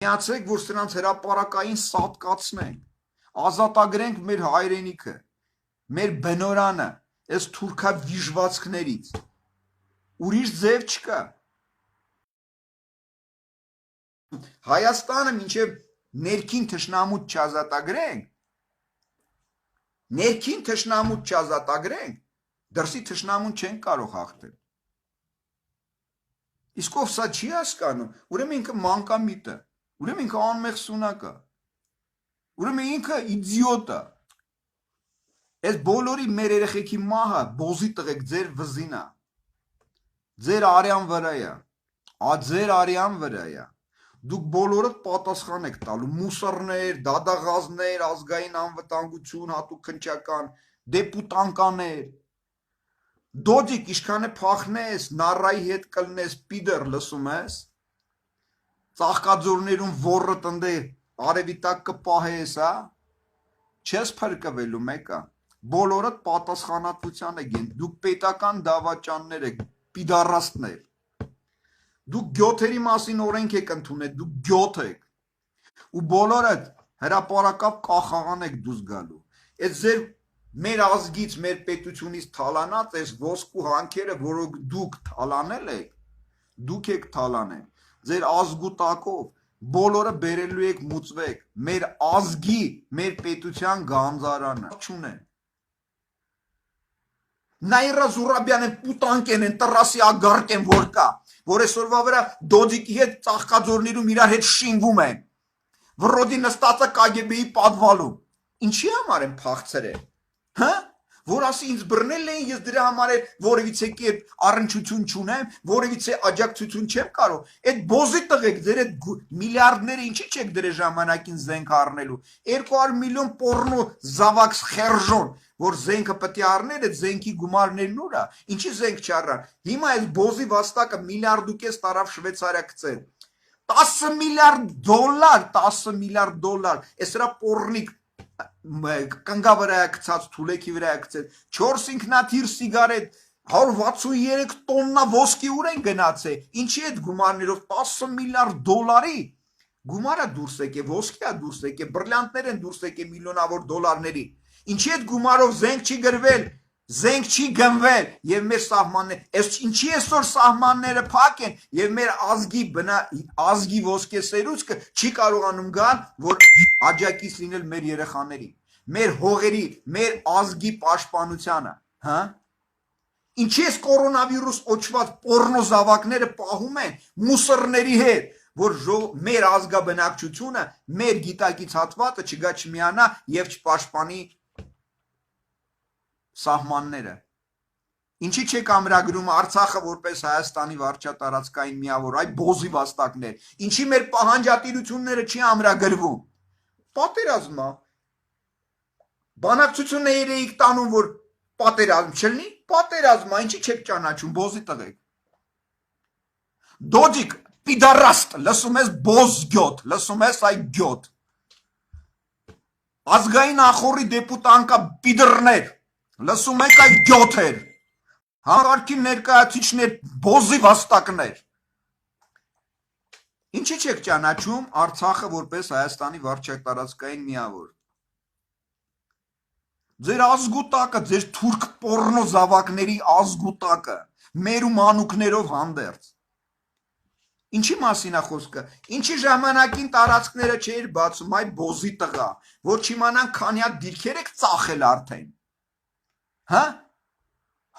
Միացեք, որ սրանց հրապարակային սատկացնենք, ազատագրենք մեր հայրենիքը, մեր բնորանը, այս թուրքավիժվածքներից, ուրիշ ձև չկա։ Հայաստանը մինչև ներքին թշնամուց չազատագրենք, դրսի թշնամուն չենք կարող հաղթել։ Իսկ ով սա չի հասկանում, ուրեմն ինքը մանկամիտ է, ուրեմն ինքը անմեղ սունակ է, ուրեմն ինքը իդիոտ է։ Այս բոլորի մեր երեխեքի մահը բոզի տղեկ ձեր վզին է, ձեր արյան վրա է, ձեր արյան վրա է։ Դուք բոլորդ պատասխան եք տալու, մուսորներ, դադաղազներ, ազգային անվտանգություն, հատուկ քննչական, դեպուտանկաներ։ Դոդիկ իշքանը փախնես, նառայի հետ կլնես, պիդեր, լսում ես։ Ծաղկաձորներում ոռը տնդե արևի տակ կպահես, հա։ Չես փրկվելու մեկը։ Բոլորդ պատասխանատվության եք են, դուք պետական դավաճաններ եք, պիդարաստներ։ Դուք գյոթերի մասին օրենք եք ընդունել, դուք գյոթ եք։ Ու բոլորդ հրապարակավ կախաղան եք դուս գալու։ Այս ձեր մեր ազգից, մեր պետությունից թալանած այս ոսկու հանքերը, որոնք դուք թալանել եք, դուք եք թալանել, ձեր ազգու տակով, բոլորը բերելու եք մուծվեք, մեր ազգի, մեր պետության գանձարանը, չունեն։ Նաիրա Զուրաբյանը պուտանկ են, տրասի ագարկ են, որ կա, որ այսօրվա վրա դոդիկի հետ ծաղկաձորներում իրար հետ շինվում են, վռոդի նստածը կագեբեի պատվալում, ինչի համար են փախցրել, հա, որ ասի ինձ բռնել էին, ես դրա համար է որևիցե կերպ առնչություն չունեմ, որևիցե աջակցություն չեմ կարող, այդ բոզի տղեկ, ձեր այդ միլիարդները ինչի չեք դրե ժամանակին զենք առնելու, 200 միլիոն պորնո զավակ խերժոն, որ զենքը պետք է առներ, այդ զենքի գումարներն ուրա, ինչի զենք չառան, հիմա այս բոզի վաստակը $1.5 տարավ Շվեյցարիա գցել, $10 միլիարդ, այս սրա պորնիկ կնգա վրա է գցած, թուլեքի վրա է գցել, 4 ինքնաթիռ սիգարետ, 163 տոննա ոսկի ուր են գնացել, ինչի այդ գումարներով $10 միլիարդ գումարը դուրս եկե, ոսկի է դուրս եկե, բրիլյանտներ են դուրս եկե միլիոնավոր դոլարների, ինչի այդ գումարով զենք չի գրվել, զենք չի գնվել եւ մեր սահմանները, ինչի այսօր սահմանները փակ են եւ մեր ազգի ոսկե սերուցքը չի կարողանում գալ, որ աջակից լինել մեր երեխաների, մեր հողերի, մեր ազգի պաշտպանությանը, հա։ Ինչի այս կորոնավիրուս օչված պորնո զավակները պահում են մուսորների հետ, որ մեր ազգաբնակչությունը, մեր գիտակից հատվածը չգա չմիանա եւ չպաշտպանի սահմանները։ Ինչի չեք ամրագրում Արցախը որպես Հայաստանի վարչատարածքային միավոր, այ բոզի վաստակներ, ինչի մեր պահանջատիրությունները չի ամրագրվում։ Պատերազմա։ Բանակցություններ էիք տանում, որ պատերազմ չլինի, պատերազմա, ինչի չեք ճանաչում, բոզի տղեկ։ Դոդիկ, պիդարաստ, լսում ես բոզ գյոտ, լսում ես այ գյոտ։ Ազգային ախորի դեպուտանկա պիդրներ, լսում եք այ գյոթեր, հաղարքի ներկայացիչներ, բոզի վաստակներ։ Ինչի չեք ճանաչում Արցախը որպես Հայաստանի վարչատարածքային միավոր։ Ձեր ազգուտակը, ձեր թուրք պորնո զավակների ազգուտակը, մեր ու մանուկներով հանդերձ։ Ինչի մասին է խոսքը, ինչի ժամանակին տարածքները չէր բացում, այ բոզի տղա, որ չիմանան քանի հատ դիրքեր եք ծախել արդեն։ Հա?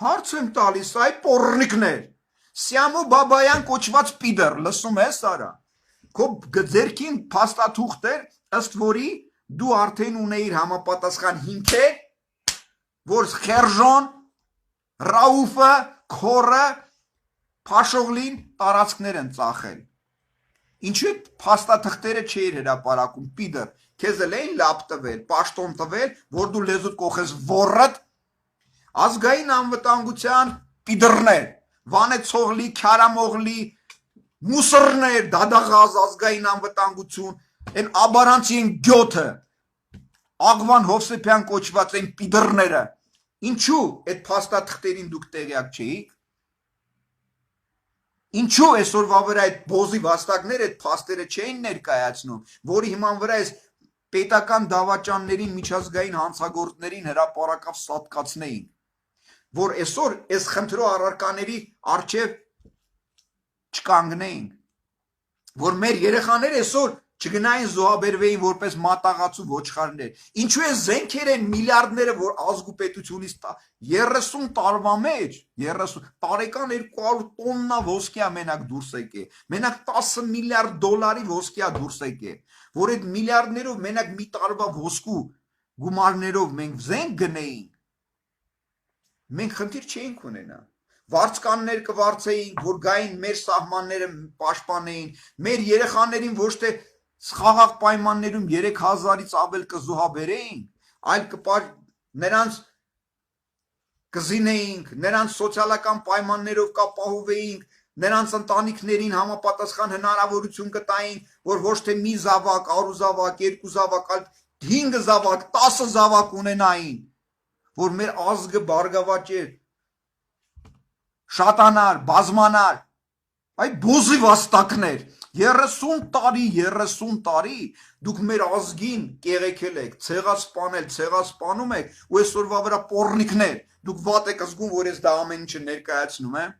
Հարց եմ տալիս, այ պորնիկներ, Սյամո Բաբայան կոչված պիդեր, լսում ես արա, քո ձերքին փաստաթուղթեր, ըստ որի դու արդեն ունեիր համապատասխան հիմքեր, որ Խերժոն, Ռաուֆը, Քորը, Փաշողլին տարածքներ են ծախել։ Ինչու է փաստաթղթերը չէր հրապարակում, պիդեր, քեզ էլ էին լապ տվել, պաշտոն տվել, որ դու լեզուդ կողես ոռդ, ազգային անվտանգության պիդրներ, Վանեցողլի, Քյարամողլի, մուսորներ, դադաղազ ազգային անվտանգություն, են աբարանցի են գյոթը, Աղվան Հովսեփյան կոչված են պիդրները, ինչու այդ փաստաթղթերին դուք տեղյակ չէիք։ Ինչու այսօրվա վրա այդ բոզի վաստակները այդ փաստերը չէին ներկայացնում, որի հիման վրա այս պետական դավաճաններին, միջազգային հանցագործներին հրապարակավ սատկացնեին, որ այսօր այս խնդրո առարկաների առջև չկանգնեին, որ մեր երեխաները այսօր չգնային զոհաբերվեին որպես մատաղացու ոչխարներ։ Ինչու է զենքեր են միլիարդները, որ ազգու պետությունից 30 տարվա մեջ 30 տարեկան 200 տոննա ոսկյա մենակ դուրս եկե, մենակ 10 միլիարդ դոլարի ոսկյա դուրս եկե, որ այդ միլիարդներով մենակ մի տարվա ոսկու գումարներով մենք զենք գնեինք, մենք խնդիր չէինք ունենա։ Վարձկաններ կվարձեինք, որ գային մեր սահմանները պաշտպանեին, մեր երեխաներին ոչ թե խաղաղ պայմաններում 3000-ից ավել կզոհաբերեին, այլ նրանց կզինեինք, նրանց սոցիալական պայմաններով կապահովեինք, նրանց ընտանիքներին համապատասխան հնարավորություն կտայինք, որ ոչ թե մի զավակ, առու զավակ, երկու զավակ, այլ 5 զավակ, 10 զավակ ունենային, որ մեր ազգը բարգավաճեր, շատանար, բազմանար, այդ բոզի վաստակներ, 30 տարի դուք մեր ազգին կեղեքել եք, ցեղասպանել եք ու այսօրվա վրա պոռնիկներ, դուք վատ եք զգում, որ ես դա ամեն ինչը ներկայացնում եմ,